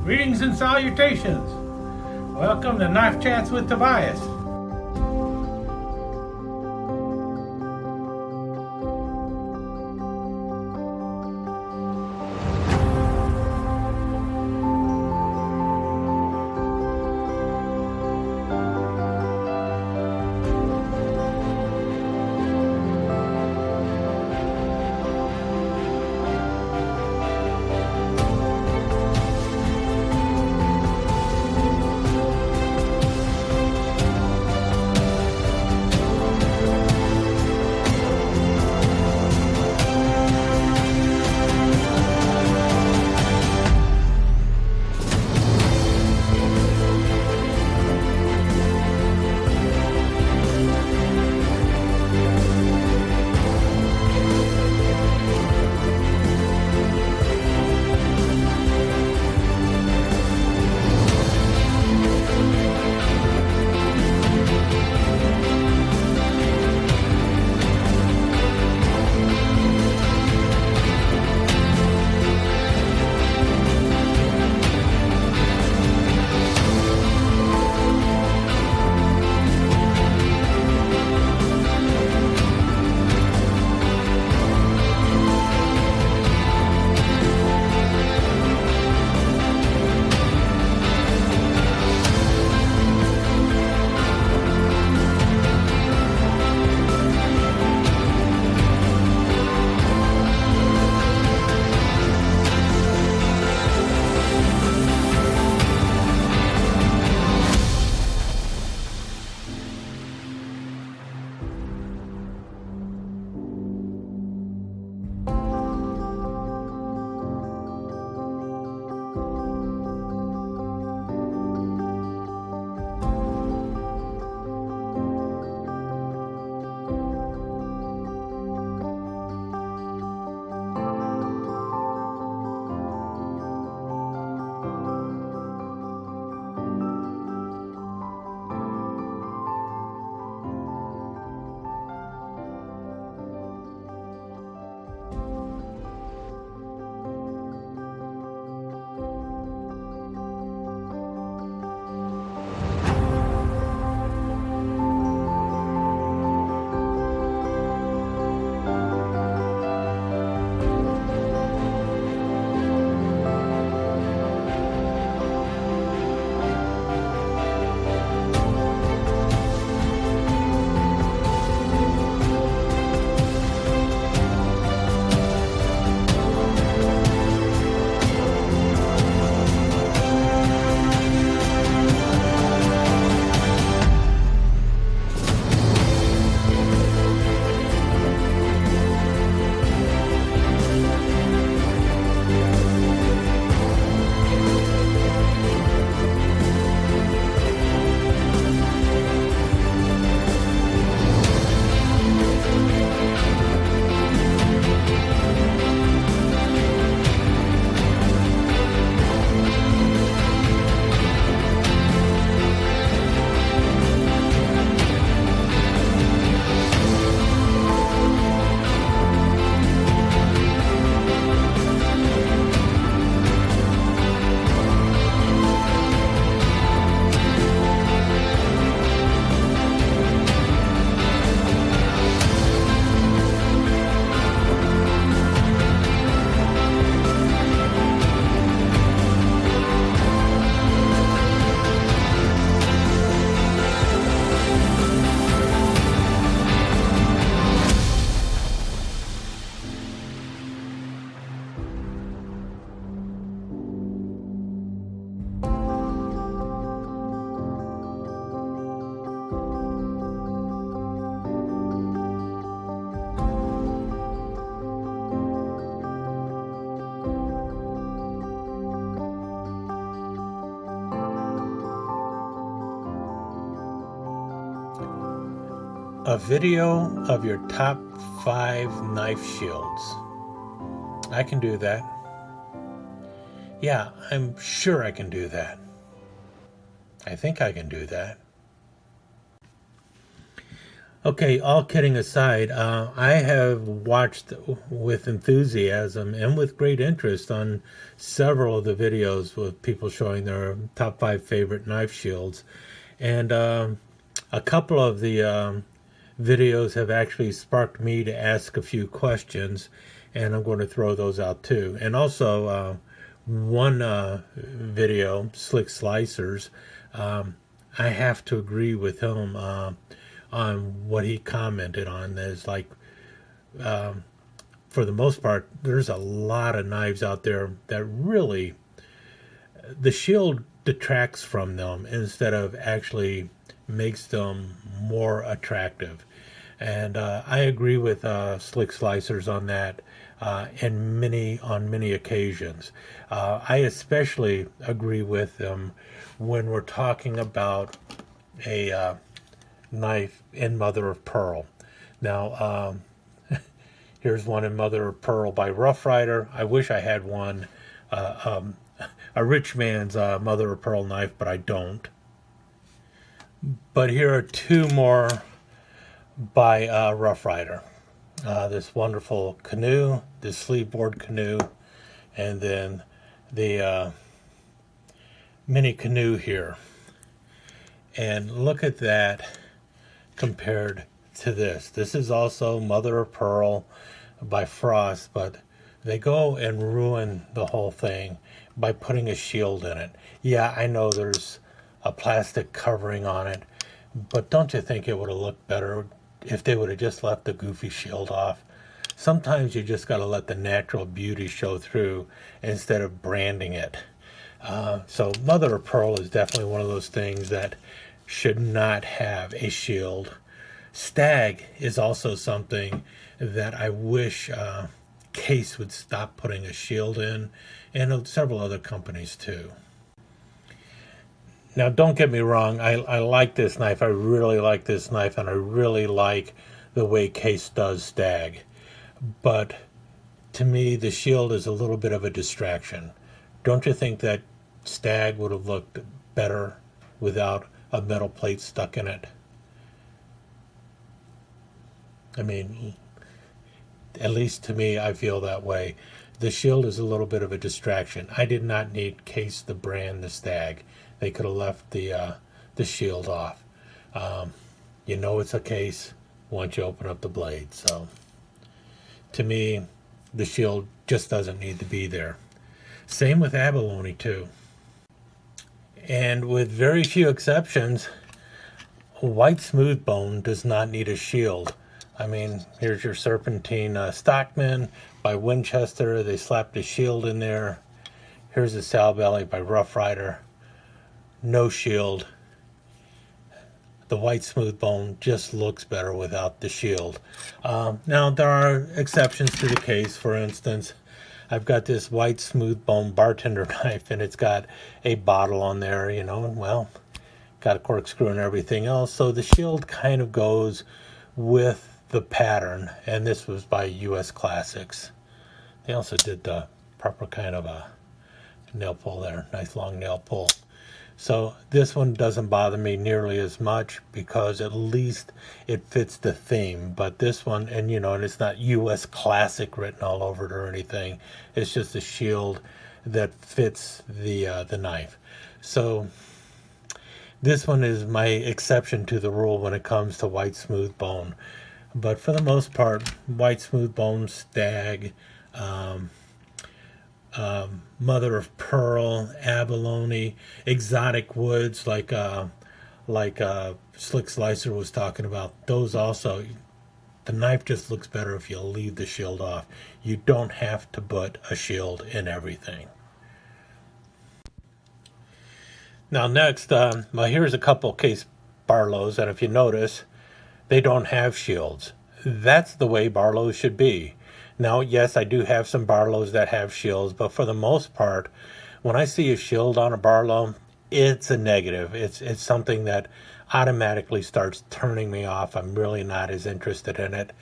Greetings and salutations. Welcome to Knife Chats with Tobias. A video of your top 5 knife shields. I can do that. Yeah, I'm sure I can do that. I think I can do that. Okay, all kidding aside, I have watched with enthusiasm and with great interest on several of the videos with people showing their top 5 favorite knife shields. And a couple of the videos have actually sparked me to ask a few questions, and I'm going to throw those out too. And also, one video, Slick Slicers, I have to agree with him on what he commented on. Is like, for the most part, there's a lot of knives out there that really, the shield detracts from them instead of actually makes them more attractive. And I agree with Slick Slicers on that, and on many occasions. I especially agree with them when we're talking about a knife in mother of pearl. Now, here's one in mother of pearl by Rough Rider. I wish I had one, a rich man's mother of pearl knife, but I don't. But here are two more by Rough Rider. This wonderful canoe, this sleeve board canoe, and then the mini canoe here. And look at that compared to this. This is also mother of pearl by Frost, but they go and ruin the whole thing by putting a shield in it. Yeah, I know there's a plastic covering on it, but don't you think it would have looked better if they would have just left the goofy shield off? Sometimes you just got to let the natural beauty show through instead of branding it. So mother of pearl is definitely one of those things that should not have a shield. Stag is also something that I wish Case would stop putting a shield in, and several other companies too. Now, don't get me wrong, I like this knife. I really like this knife, and I really like the way Case does Stag. But to me, the shield is a little bit of a distraction. Don't you think that Stag would have looked better without a metal plate stuck in it? I mean, at least to me, I feel that way. The shield is a little bit of a distraction. I did not need Case to brand the Stag. They could have left the shield off. You know it's a Case once you open up the blade. So to me, the shield just doesn't need to be there. Same with abalone too. And with very few exceptions, white smooth bone does not need a shield. I mean, here's your Serpentine Stockman by Winchester. They slapped a shield in there. Here's the Sal Belly by Rough Rider. No shield. The white smooth bone just looks better without the shield. Now, there are exceptions to the case. For instance, I've got this white smooth bone bartender knife, and it's got a bottle on there, well, got a corkscrew and everything else. So the shield kind of goes with the pattern, and this was by US Classics. They also did the proper kind of a nail pull there, nice long nail pull. So this one doesn't bother me nearly as much because at least it fits the theme. But this one, and it's not US Classic written all over it or anything. It's just a shield that fits the knife. So this one is my exception to the rule when it comes to white smooth bone. But for the most part, white smooth bone, Stag, mother of pearl, abalone, exotic woods like Slick Slicer was talking about. Those also, the knife just looks better if you leave the shield off. You don't have to put a shield in everything. Now next, well, here's a couple Case Barlows, and if you notice, they don't have shields. That's the way Barlows should be. Now, yes, I do have some Barlows that have shields, but for the most part, when I see a shield on a Barlow, it's a negative. It's something that automatically starts turning me off. I'm really not as interested in it.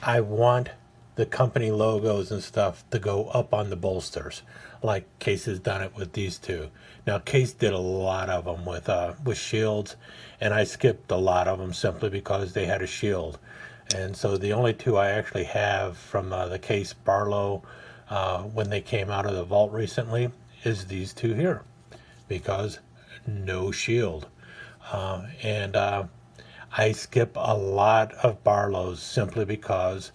I want the company logos and stuff to go up on the bolsters, like Case has done it with these two. Now Case did a lot of them with shields, and I skipped a lot of them simply because they had a shield. And so the only two I actually have from the Case Barlow when they came out of the vault recently is these two here, because no shield. And I skip a lot of Barlows simply because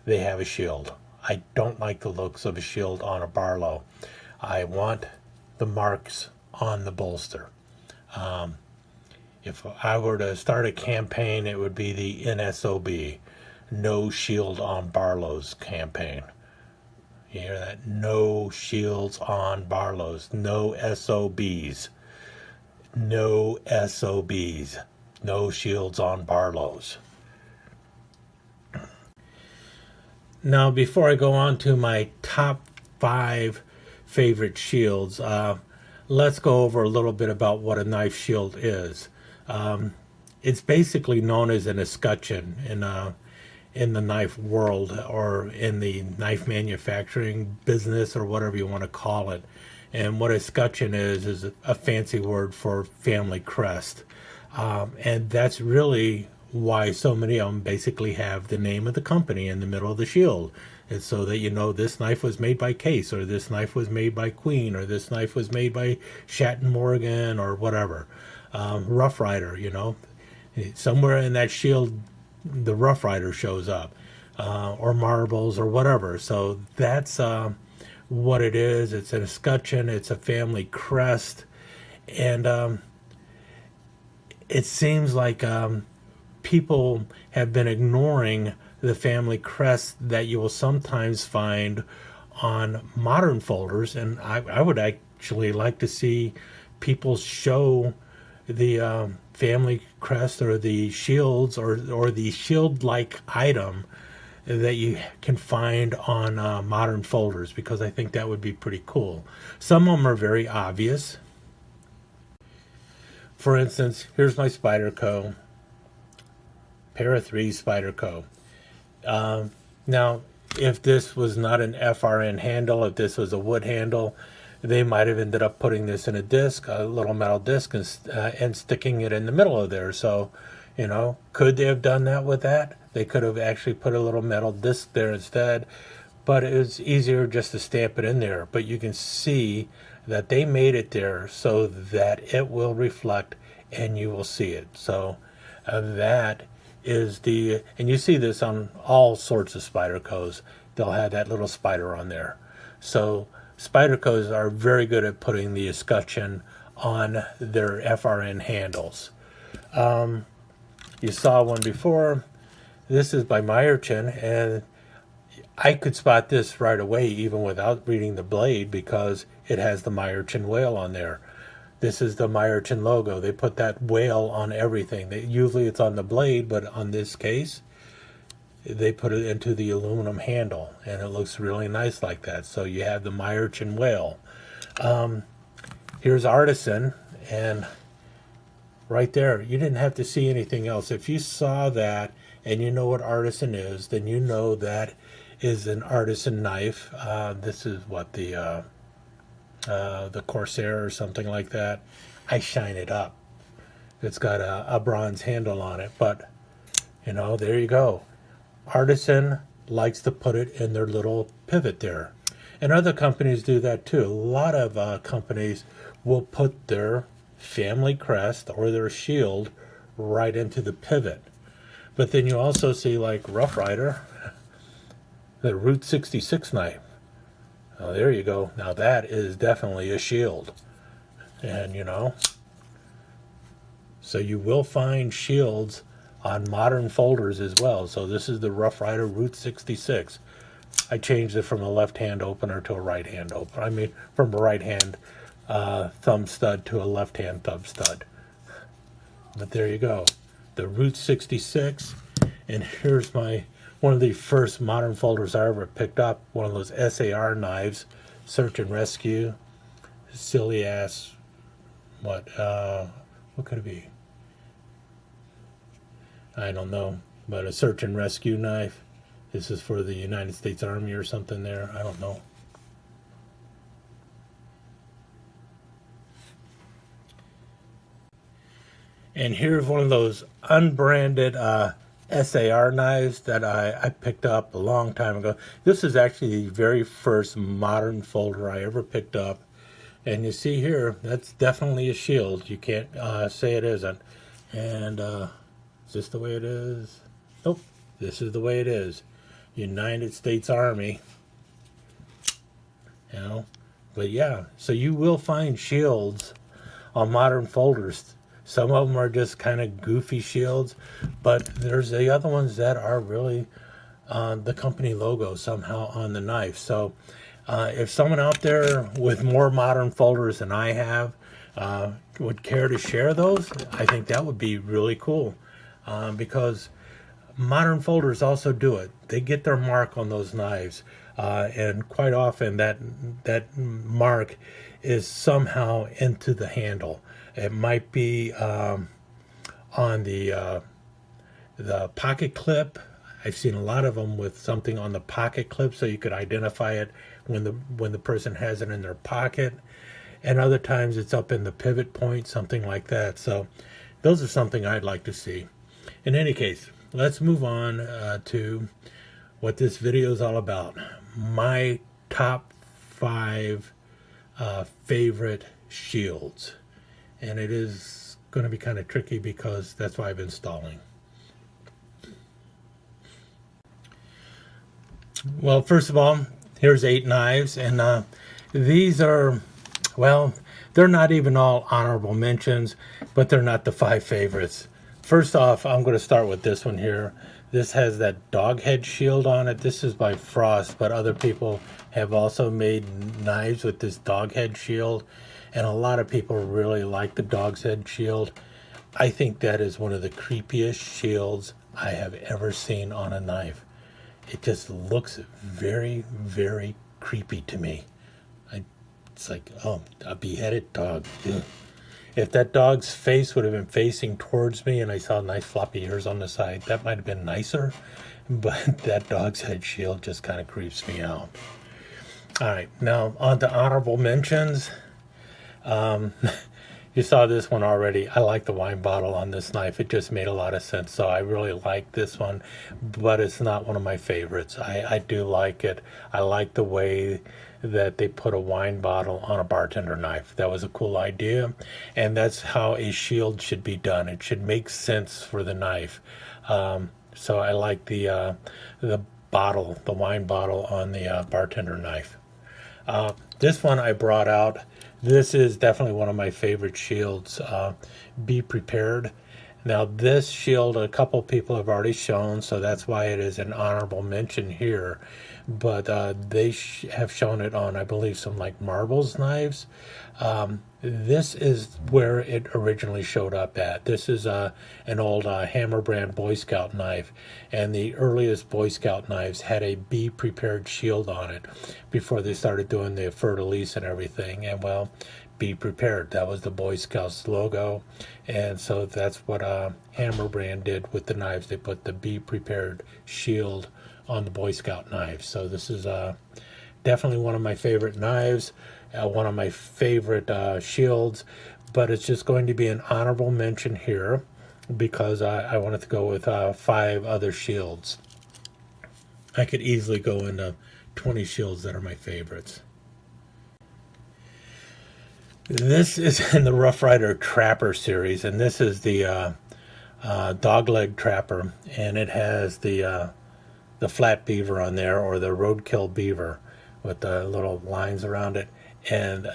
they have a shield. I don't like the looks of a shield on a Barlow. I want the marks on the bolster. If I were to start a campaign, it would be the NSOB, No Shield on Barlows campaign. You hear that? No shields on Barlows. No SOBs. No SOBs. No shields on Barlows. Now, before I go on to my top 5 favorite shields, let's go over a little bit about what a knife shield is. It's basically known as an escutcheon in the knife world, or in the knife manufacturing business, or whatever you want to call it. And what a escutcheon is a fancy word for family crest. And that's really why so many of them basically have the name of the company in the middle of the shield. It's so that you know this knife was made by Case, or this knife was made by Queen, or this knife was made by Shatton Morgan, or whatever. Rough Rider, somewhere in that shield, the Rough Rider shows up, or Marbles, or whatever. So that's what it is. It's an escutcheon. It's a family crest, and it seems like people have been ignoring the family crest that you will sometimes find on modern folders, and I would actually like to see people show the family crest, or the shields, or the shield-like item that you can find on modern folders, because I think that would be pretty cool. Some of them are very obvious. For instance, here's my Spyderco, Para 3 Spyderco. Now, if this was not an FRN handle, if this was a wood handle, they might have ended up putting this in a disc, a little metal disc, and sticking it in the middle of there. So, could they have done that with that? They could have actually put a little metal disc there instead, but it was easier just to stamp it in there. But you can see that they made it there so that it will reflect and you will see it. So that is and you see this on all sorts of Spydercos. They'll have that little spider on there. So Spydercos are very good at putting the escutcheon on their FRN handles. You saw one before. This is by Meyerchen, and I could spot this right away even without reading the blade, because it has the Meyerchen whale on there. This is the Meyerchen logo. They put that whale on everything. Usually it's on the blade, but on this case, they put it into the aluminum handle, and it looks really nice like that. So you have the Meyerchen whale. Here's Artisan, and right there, you didn't have to see anything else. If you saw that and you know what Artisan is, then you know that is an Artisan knife. This is what the Corsair or something like that. I shine it up. It's got a bronze handle on it, but there you go. Artisan likes to put it in their little pivot there, and other companies do that too. A lot of companies will put their family crest or their shield right into the pivot. But then you also see, like Rough Rider, the Route 66 knife. Oh, there you go. Now that is definitely a shield. And so you will find shields on modern folders as well. So this is the Rough Rider Route 66. I changed it from a left hand opener to a right hand opener. I mean, from a right hand thumb stud to a left hand thumb stud. But there you go. The Route 66. And here's one of the first modern folders I ever picked up. One of those SAR knives, Search and Rescue. Silly ass. What could it be? I don't know. But a Search and Rescue knife. This is for the United States Army or something there. I don't know. And here's one of those unbranded SAR knives that I picked up a long time ago. This is actually the very first modern folder I ever picked up. And you see here, that's definitely a shield. You can't say it isn't. And is this the way it is? Nope, this is the way it is. United States Army. You know, but yeah, so you will find shields on modern folders. Some of them are just kind of goofy shields, but there's the other ones that are really the company logo somehow on the knife. So if someone out there with more modern folders than I have would care to share those, I think that would be really cool, because modern folders also do it. They get their mark on those knives, and quite often that mark is somehow into the handle. It might be on the pocket clip. I've seen a lot of them with something on the pocket clip, so you could identify it when the person has it in their pocket. And other times it's up in the pivot point, something like that. So those are something I'd like to see. In any case, let's move on to what this video is all about. My top 5 favorite shields. And it is going to be kind of tricky because that's why I've been stalling. Well, first of all, here's 8 knives, and these are, well, they're not even all honorable mentions, but they're not the 5 favorites. First off, I'm going to start with this one here. This has that dog head shield on it. This is by Frost, but other people have also made knives with this dog head shield, and a lot of people really like the dog's head shield. I think that is one of the creepiest shields I have ever seen on a knife. It just looks very, very creepy to me. It's like, oh, a beheaded dog. Ugh. If that dog's face would have been facing towards me and I saw nice floppy ears on the side, that might have been nicer. But that dog's head shield just kind of creeps me out. All right, now on to honorable mentions. You saw this one already. I like the wine bottle on this knife. It just made a lot of sense. So I really like this one, but it's not one of my favorites. I do like it. I like the way that they put a wine bottle on a bartender knife. That was a cool idea. And that's how a shield should be done. It should make sense for the knife. So I like the bottle, the wine bottle on the bartender knife. This one I brought out. This is definitely one of my favorite shields. Be Prepared. Now this shield a couple people have already shown, so that's why it is an honorable mention here. But they have shown it on, I believe, some like marbles knives. This is where it originally showed up at. This is an old Hammer brand Boy Scout knife, and the earliest Boy Scout knives had a Be Prepared shield on it before they started doing the fleur-de-lis and everything. And well, Be Prepared, that was the Boy Scouts logo, and so that's what Hammer brand did with the knives. They put the Be Prepared shield on the Boy Scout knives. So this is definitely one of my favorite knives, one of my favorite shields, but it's just going to be an honorable mention here because I wanted to go with 5 other shields. I could easily go into 20 shields that are my favorites. This is in the Rough Rider Trapper series, and this is the Dogleg Trapper, and it has the flat beaver on there, or the roadkill beaver with the little lines around it. And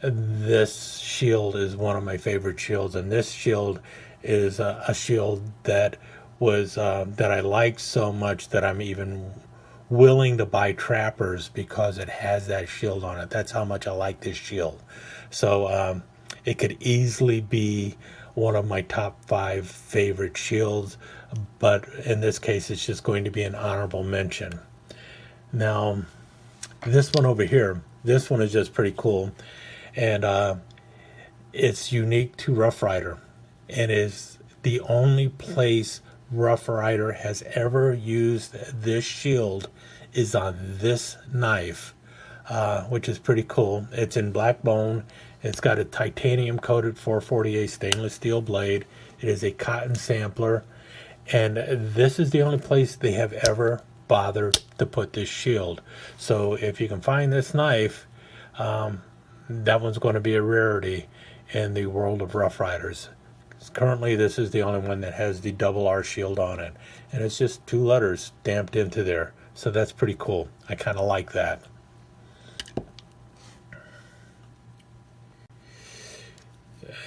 this shield is one of my favorite shields, and this shield is a shield that was that I like so much that I'm even willing to buy Trappers because it has that shield on it. That's how much I like this shield. So it could easily be one of my top 5 favorite shields, but in this case it's just going to be an honorable mention. Now this one over here, this one is just pretty cool, and it's unique to Rough Rider, and is the only place Rough Rider has ever used this shield is on this knife, which is pretty cool. It's in black bone. It's got a titanium coated 448 stainless steel blade. It is a cotton sampler, and this is the only place they have ever bothered to put this shield. So if you can find this knife, that one's going to be a rarity in the world of Rough Riders. Currently, this is the only one that has the double R shield on it, and it's just 2 letters stamped into there. So that's pretty cool. I kind of like that.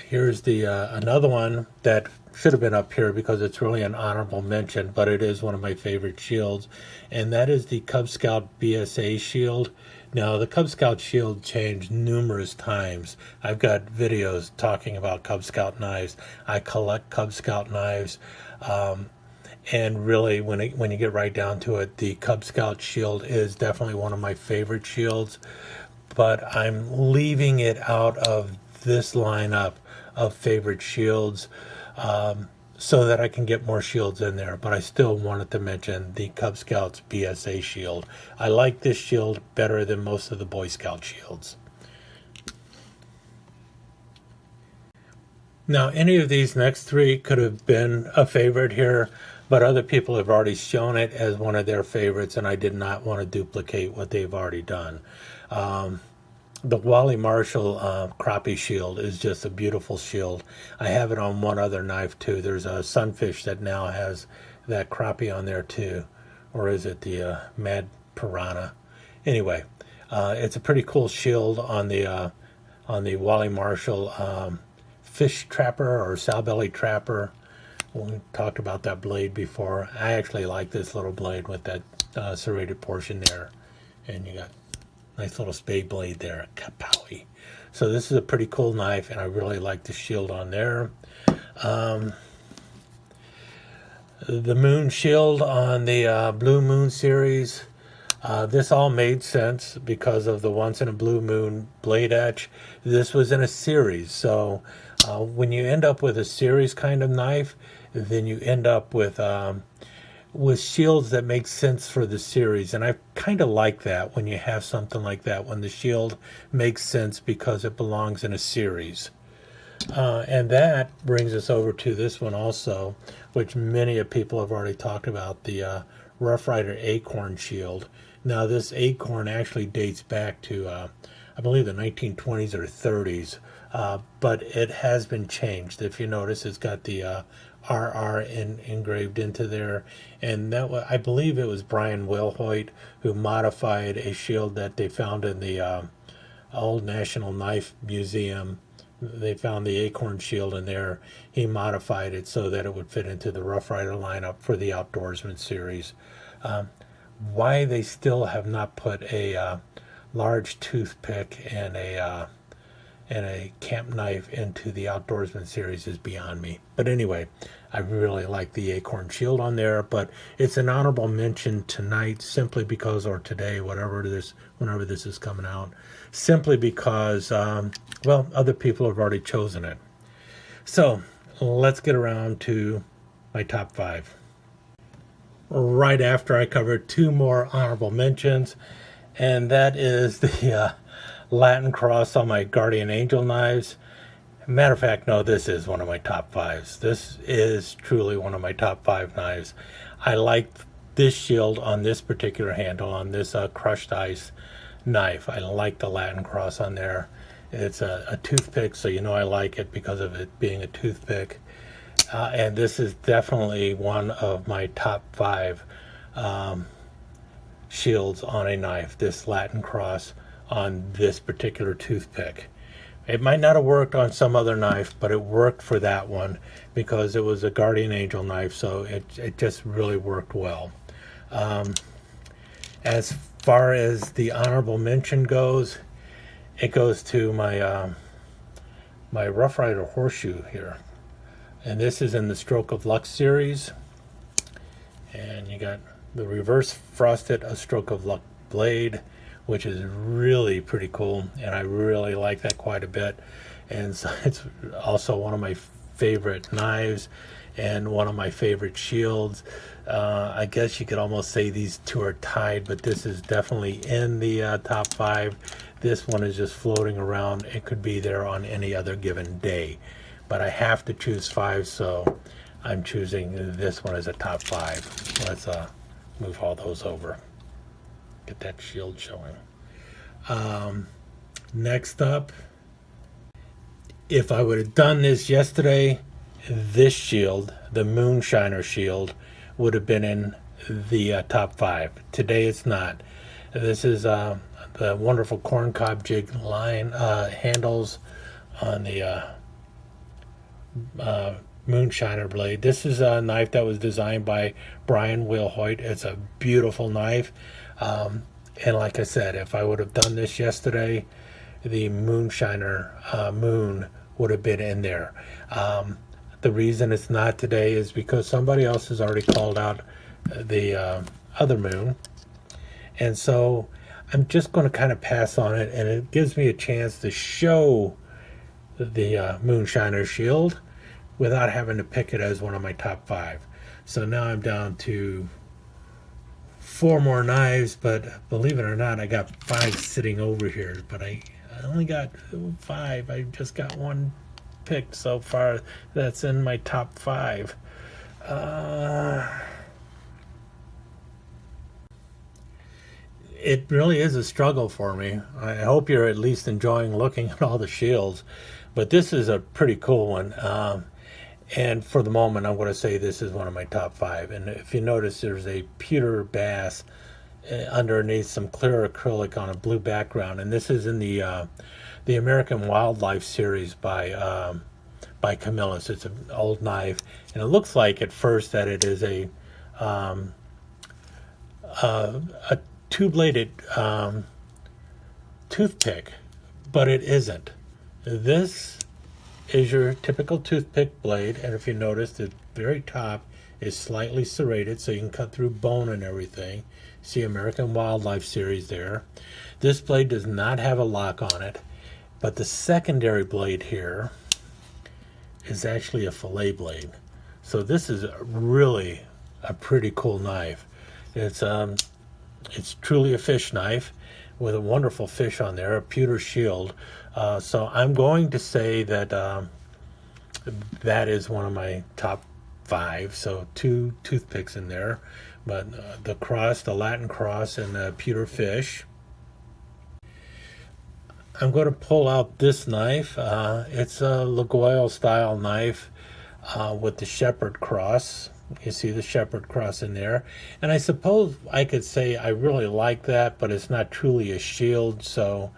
Here's the another one that should have been up here because it's really an honorable mention, but it is one of my favorite shields, and that is the Cub Scout BSA shield. Now, the Cub Scout shield changed numerous times. I've got videos talking about Cub Scout knives. I collect Cub Scout knives, and really, when you get right down to it, the Cub Scout shield is definitely one of my favorite shields, but I'm leaving it out of this lineup of favorite shields, so that I can get more shields in there. But I still wanted to mention the Cub Scouts BSA shield. I like this shield better than most of the Boy Scout shields. Now, any of these next 3 could have been a favorite here, but other people have already shown it as one of their favorites, and I did not want to duplicate what they've already done. The Wally Marshall crappie shield is just a beautiful shield. I have it on one other knife too. There's a Sunfish that now has that crappie on there too, or is it the Mad Piranha? Anyway, it's a pretty cool shield on the Wally Marshall fish trapper or sow belly trapper. We talked about that blade before. I actually like this little blade with that serrated portion there, and you got nice little spade blade there, kapowie. So this is a pretty cool knife, and I really like the shield on there. The Moon shield on the Blue Moon series. This all made sense because of the Once in a Blue Moon blade etch. This was in a series, so when you end up with a series kind of knife, then you end up with shields that make sense for the series. And I kind of like that when you have something like that, when the shield makes sense because it belongs in a series. And that brings us over to this one also, which many of people have already talked about, the Rough Rider Acorn shield. Now, this Acorn actually dates back to, I believe, the 1920s or 30s, but it has been changed. If you notice, it's got the RR engraved into there, and that was, I believe it was Brian Wilhoit who modified a shield that they found in the Old National Knife Museum. They found the Acorn shield in there. He modified it so that it would fit into the Rough Rider lineup for the Outdoorsman series. Why they still have not put a large toothpick and a camp knife into the Outdoorsman series is beyond me. But anyway, I really like the Acorn shield on there, but it's an honorable mention tonight simply because, or today, whenever this is coming out, simply because, well, other people have already chosen it. So let's get around to my top 5. Right after I covered 2 more honorable mentions, and that is the Latin Cross on my Guardian Angel knives. Matter of fact, no, this is one of my top 5s. This is truly one of my top 5 knives. I like this shield on this particular handle, on this crushed ice knife. I like the Latin Cross on there. It's a toothpick, so you know I like it because of it being a toothpick. And this is definitely one of my top 5 shields on a knife, this Latin Cross on this particular toothpick. It might not have worked on some other knife, but it worked for that one because it was a Guardian Angel knife, so it just really worked well. As far as the honorable mention goes, it goes to my my Rough Rider Horseshoe here. And this is in the Stroke of Luck series. And you got the reverse frosted A Stroke of Luck blade, which is really pretty cool, and I really like that quite a bit. And so it's also one of my favorite knives. and one of my favorite shields. I guess you could almost say these two are tied, but this is definitely in the top 5. This one is just floating around. It could be there on any other given day, but I have to choose 5, so I'm choosing this one as a top 5. Let's move all those over. Get that shield showing. Next up, if I would have done this yesterday, this shield, the Moonshiner shield, would have been in the top 5. Today it's not. This is the wonderful corncob jig line handles on the Moonshiner blade. This is a knife that was designed by Brian Wilhoit. It's a beautiful knife. And like I said, if I would have done this yesterday, the Moonshiner Moon would have been in there. The reason it's not today is because somebody else has already called out the other moon. And so I'm just going to kind of pass on it, and it gives me a chance to show the Moonshiner shield without having to pick it as one of my top 5. So now I'm down to 4 more knives, but believe it or not, I got 5 sitting over here, but I only got 5. I just got 1 picked so far that's in my top 5. It really is a struggle for me. I hope you're at least enjoying looking at all the shields, but this is a pretty cool one. And for the moment, I'm going to say this is one of my top 5. And if you notice, there's a pewter bass underneath some clear acrylic on a blue background, and this is in the American Wildlife series by Camillus. It's an old knife, and it looks like at first that it is a two-bladed toothpick, but it isn't. This is your typical toothpick blade, and if you notice, the very top is slightly serrated so you can cut through bone and everything. See American Wildlife series there. This blade does not have a lock on it, but the secondary blade here is actually a fillet blade. So this is really a pretty cool knife. It's truly a fish knife with a wonderful fish on there, a pewter shield. So I'm going to say that that is one of my top 5. So 2 toothpicks in there, but the cross, the Latin cross, and the pewter fish. I'm going to pull out this knife. It's a Laguiole style knife with the shepherd cross. You see the shepherd cross in there. And I suppose I could say I really like that, but it's not truly a shield. So,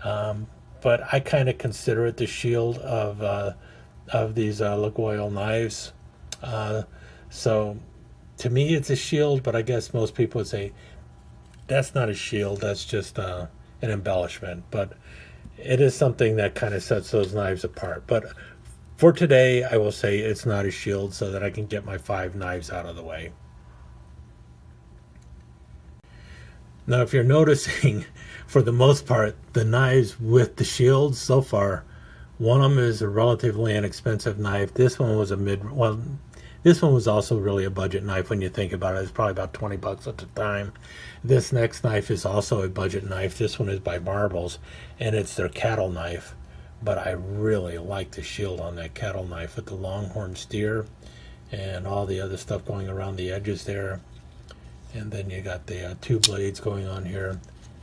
but I kind of consider it the shield of these Laguiole knives. So to me, it's a shield, but I guess most people would say that's not a shield. That's just an embellishment. But it is something that kind of sets those knives apart. But for today, I will say it's not a shield so that I can get my 5 knives out of the way. Now, if you're noticing, for the most part, the knives with the shields so far, one of them is a relatively inexpensive knife. This one was this one was also really a budget knife when you think about it. It's probably about 20 bucks at the time. This next knife is also a budget knife. This one is by Marbles, and it's their cattle knife. But I really like the shield on that cattle knife with the longhorn steer and all the other stuff going around the edges there. And then you got the 2 blades going on here,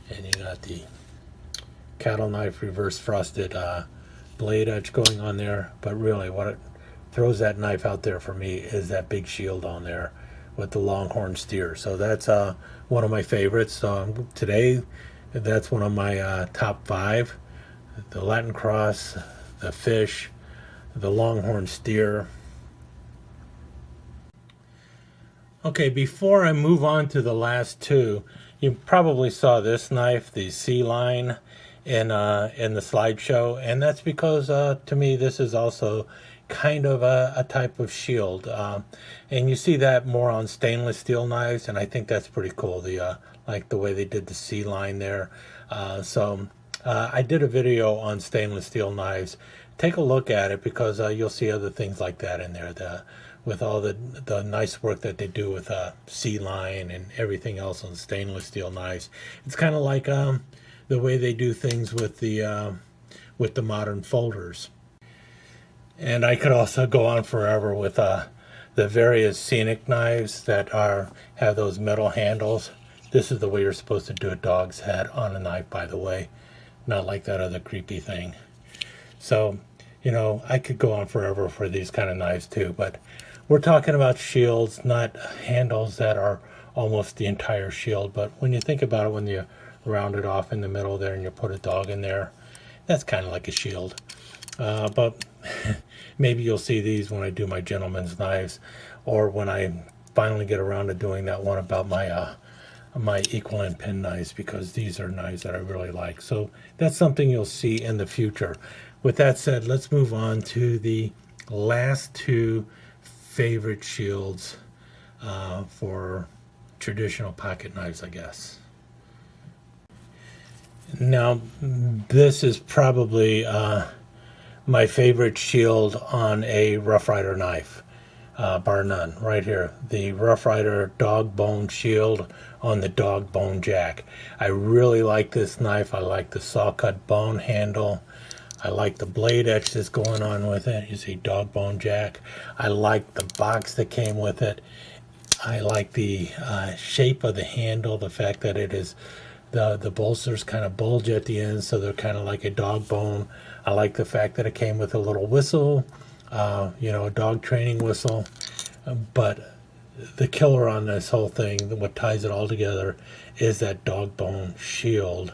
and you got the cattle knife reverse frosted blade edge going on there. But really what it throws that knife out there for me is that big shield on there with the longhorn steer. So that's one of my favorites. So today, that's one of my top 5. The Latin cross, the fish, the longhorn steer. Okay, before I move on to the last 2, you probably saw this knife, the C-line, in the slideshow, and that's because to me this is also kind of a type of shield, and you see that more on stainless steel knives, and I think that's pretty cool. The like the way they did the C-line there. I did a video on stainless steel knives. Take a look at it because you'll see other things like that in there. with all the nice work that they do with sea line and everything else on stainless steel knives. It's kind of like the way they do things with the modern folders. And I could also go on forever with the various scenic knives that are have those metal handles. This is the way you're supposed to do a dog's head on a knife, by the way, not like that other creepy thing. So, I could go on forever for these kind of knives too, but we're talking about shields, not handles that are almost the entire shield. But when you think about it, when you round it off in the middle there and you put a dog in there, that's kind of like a shield. But maybe you'll see these when I do my gentleman's knives, or when I finally get around to doing that one about my equal end pin knives, because these are knives that I really like. So that's something you'll see in the future. With that said, let's move on to the last two favorite shields for traditional pocket knives, I guess. Now, this is probably my favorite shield on a Rough Rider knife, bar none. Right here, the Rough Rider dog bone shield on the dog bone jack. I really like this knife. I like the saw cut bone handle. I like the blade etch that's going on with it. You see dog bone jack. I like the box that came with it. I like the shape of the handle, the fact that it is the bolsters kind of bulge at the end, so they're kind of like a dog bone. I like the fact that it came with a little whistle, a dog training whistle. But the killer on this whole thing, what ties it all together, is that dog bone shield.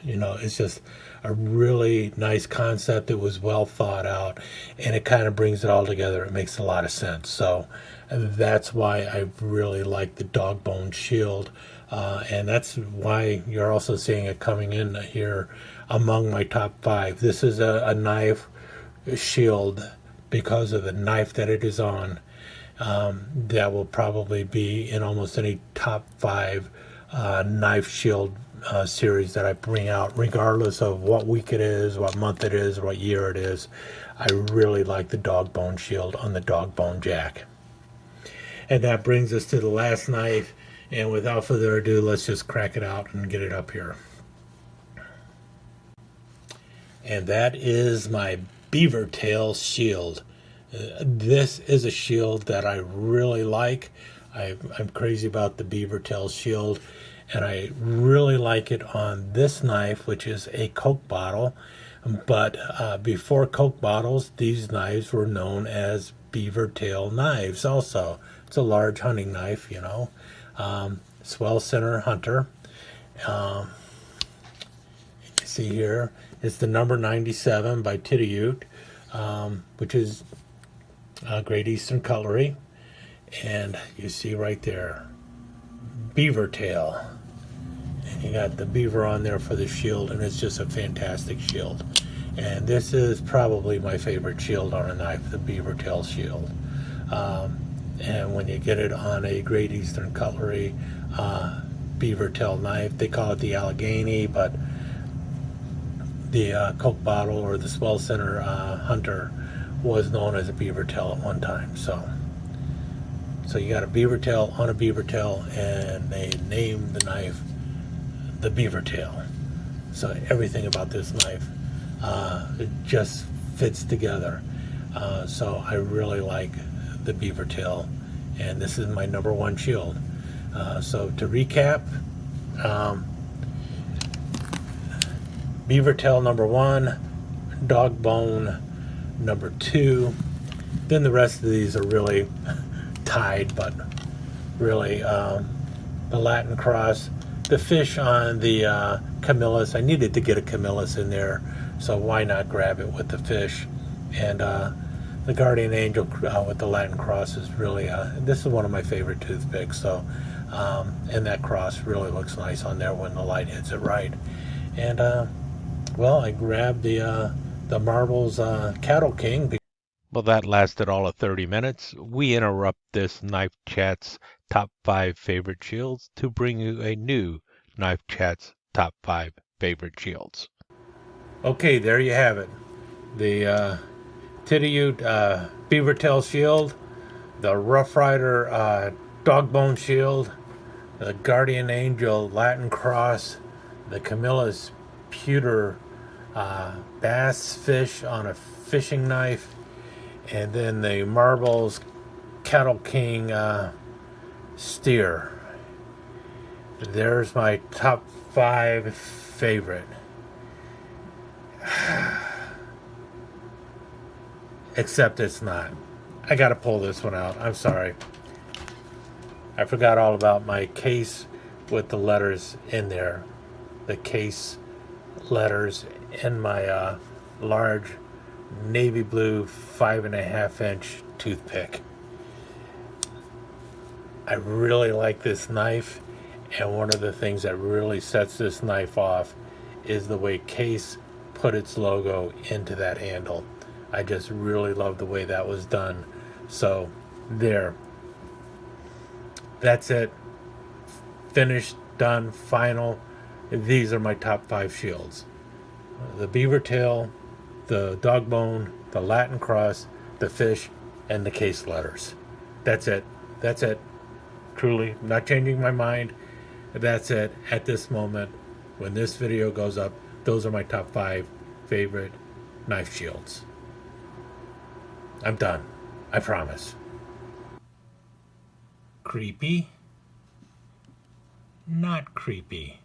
It's just a really nice concept. It was well thought out, and it kind of brings it all together. It makes a lot of sense. So that's why I really like the dog bone shield. And that's why you're also seeing it coming in here among my top 5. This is a knife shield, because of the knife that it is on. That will probably be in almost any top 5 knife shield series that I bring out, regardless of what week it is, what month it is, what year it is. I really like the dog bone shield on the dog bone jack. And that brings us to the last knife. And without further ado, let's just crack it out and get it up here. And that is my beaver tail shield. This is a shield that I really like. I'm crazy about the beaver tail shield, and I really like it on this knife, which is a Coke bottle. But before Coke bottles, these knives were known as beaver tail knives also. It's a large hunting knife, Swell Center Hunter. You see here, it's the number 97 by Titty-Ute, which is Great Eastern Cutlery. And you see right there, beaver tail. And you got the beaver on there for the shield, and it's just a fantastic shield. And this is probably my favorite shield on a knife, the beaver tail shield. And when you get it on a Great Eastern Cutlery beaver tail knife, they call it the Allegheny, but the Coke bottle or the Swell Center Hunter was known as a beaver tail at one time. So you got a beaver tail on a beaver tail, and they named the knife the beaver tail. So everything about this knife it just fits together. So I really like the beaver tail, and this is my number 1 shield. So to recap, beaver tail number 1, dog bone number 2. Then the rest of these are really tied, but really the Latin cross, the fish on the Camillus. I needed to get a Camillus in there, so why not grab it with the fish? And the Guardian Angel with the Latin cross is really this is one of my favorite toothpicks. So and that cross really looks nice on there when the light hits it right. And I grabbed the Marbles Cattle King. Well, that lasted all of 30 minutes. We interrupt this Knife Chats Top 5 Favorite Shields to bring you a new Knife Chats Top 5 Favorite Shields. Okay, there you have it. The Titty-Ute Beaver Tail Shield the Rough Rider Dog Bone Shield, the Guardian Angel Latin Cross, the Camillus Pewter Bass Fish on a fishing knife, and then the Marbles Cattle King Steer. There's my top 5 favorite. Except it's not. I gotta pull this one out. I'm sorry. I forgot all about my case with the letters in there. The case letters in my large navy blue 5.5-inch toothpick. I really like this knife, and one of the things that really sets this knife off is the way Case put its logo into that handle. I just really love the way that was done. So there, that's it. Finished, done, final. These are my top 5 shields: the beaver tail, the dog bone, the Latin cross, the fish, and the case letters. That's it. That's it. Truly, not changing my mind. That's it. At this moment, when this video goes up, those are my top 5 favorite knife shields. I'm done. I promise. Creepy. Not creepy.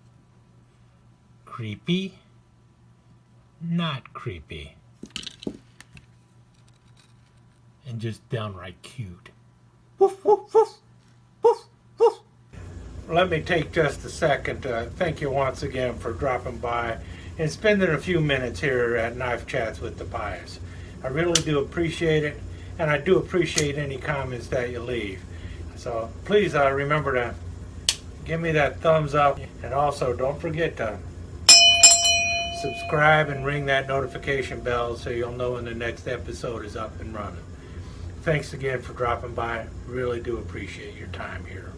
Creepy. Not creepy. And just downright cute. Woof, woof, woof. Woof, woof. Let me take just a second to thank you once again for dropping by and spending a few minutes here at Knife Chats with the Pious. I really do appreciate it, and I do appreciate any comments that you leave. So please remember to give me that thumbs up, and also don't forget to subscribe and ring that notification bell so you'll know when the next episode is up and running. Thanks again for dropping by. Really do appreciate your time here.